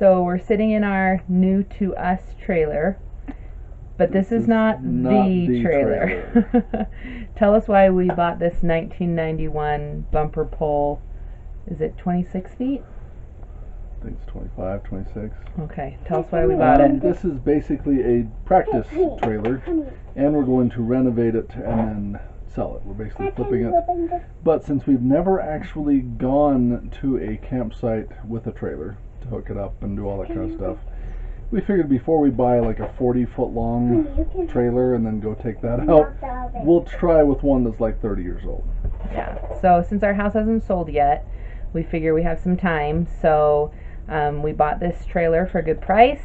So we're sitting in our new to us trailer, but this is not the trailer. Tell us why we bought this 1991 bumper pole. Is it 26 feet? I think it's 25, 26. Okay, tell us why we bought it. This is basically a practice trailer, and we're going to renovate it and then sell it. We're basically flipping it. But since we've never actually gone to a campsite with a trailer to hook it up and do all that kind of stuff, we figured before we buy like a 40-foot long trailer and then go take that out, we'll try with one that's like 30 years old. Yeah, so since our house hasn't sold yet, we figure we have some time, so we bought this trailer for a good price,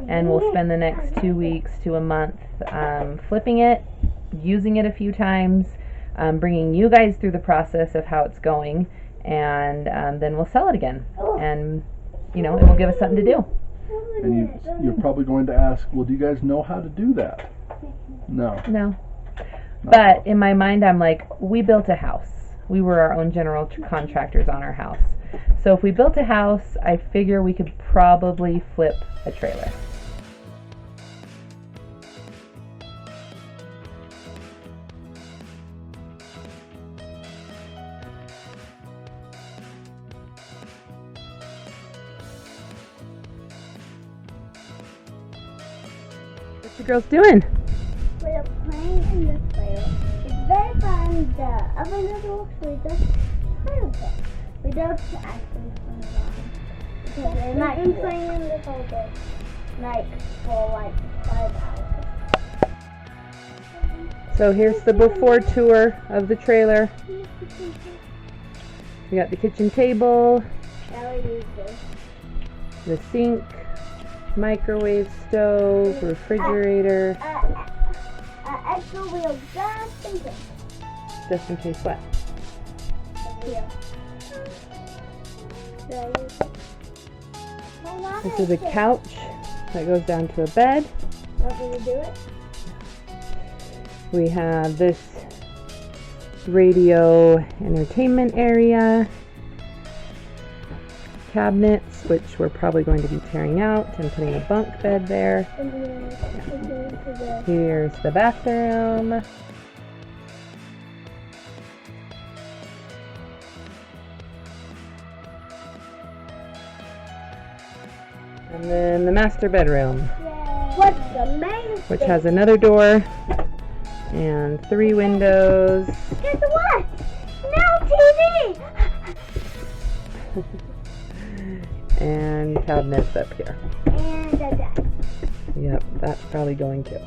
and we'll spend the next 2 weeks to a month flipping it, using it a few times, bringing you guys through the process of how it's going, and then we'll sell it again, and it will give us something to do. And you're probably going to ask, well, do you guys know how to do that? No. But in my mind, I'm like, we built a house. We were our own general contractors on our house. So if we built a house, I figure we could probably flip a trailer. What you girls doing? We're playing in this trailer. It's very fun. The oven doesn't we just play with it. We don't actually turn it on. Because we've been playing in this all day. For 5 hours. So here's the before tour of the trailer. We got the kitchen table, the sink, microwave stove, refrigerator. Extra wheel Just in case what? Here. This is a couch that goes down to a bed. Nothing to do it. We have this radio entertainment area, cabinets, which we're probably going to be tearing out and putting a bunk bed there. Here's the bathroom. And then the master bedroom. What's the main which has another door and 3 windows. Guess what? No TV! And cabinets up here. And a desk. Yep, that's probably going too.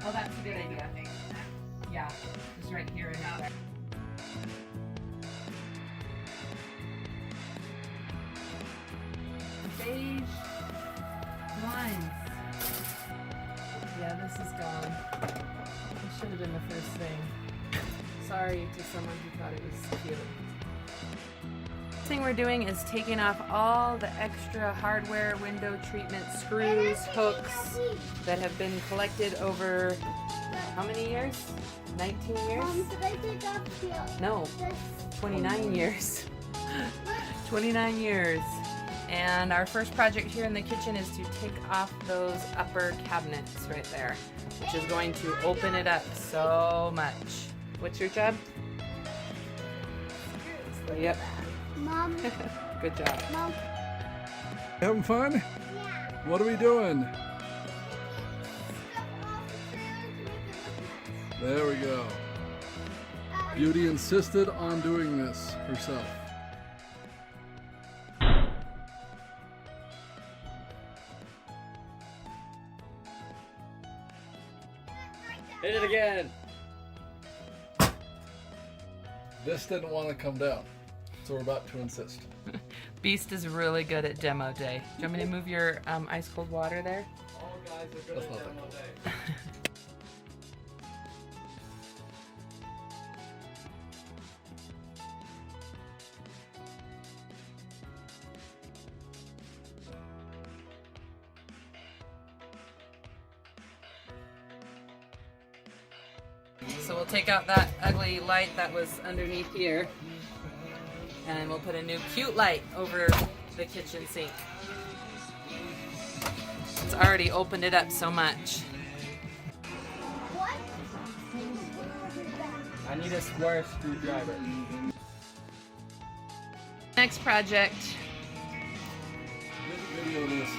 Oh, that's a good idea. Yeah, just right here and there. Beige lines. Yeah, this is gone. This should have been the first thing. Sorry to someone who thought it was cute. The thing we're doing is taking off all the extra hardware, window treatment, screws, hooks that have been collected over how many years? 19 years? Did I take off the No, 29 years. 29 years. And our first project here in the kitchen is to take off those upper cabinets right there, which is going to open it up so much. What's your job? Yep. Mom. Good job. Mom. Having fun? Yeah. What are we doing? There we go. Beauty insisted on doing this herself. Hit it again. This didn't want to come down, so we're about to insist. Beast is really good at demo day. Do you want me to move your ice cold water there? All guys are good That's at not demo that day. So we'll take out that ugly light that was underneath here, and we'll put a new cute light over the kitchen sink. It's already opened it up so much. I need a square screwdriver. Next project. Video this.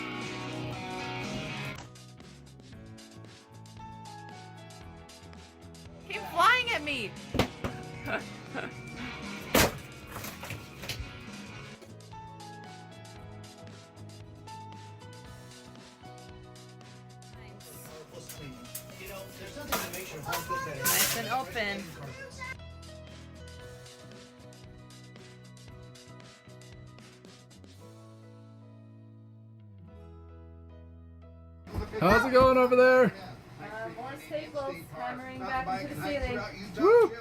Keep flying at me! Nice and open. How's it going over there? More staples hammering back into the ceiling. Woo!